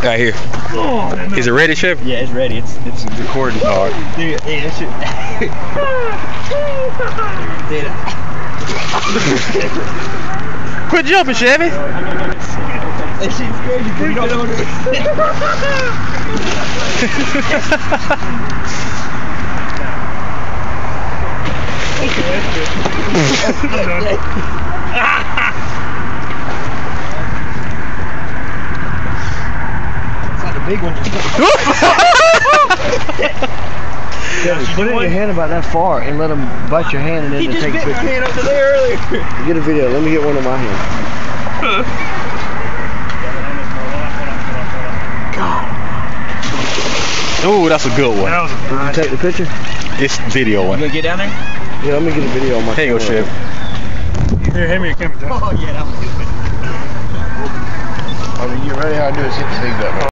Right here. Is it ready, Chef? Yeah, it's ready. It's recording. All right. Dude, yeah, that shit. Quit jumping, Chevy. That shit's crazy, but you don't know what it It's not the big one. Yeah, put it in your hand about that far and let them bite your hand and then He just take bit a my picture. hand up to there earlier. Get a video. Let me get one in my hand. Ooh, that's a good one. Did you take the picture? It's video one. You gonna get down there? Yeah, let me get a video on my Here you go, camera. Chef. Here, hand me your camera, Josh. Oh yeah, that was good. I mean, you ready? How I do is hit the things up.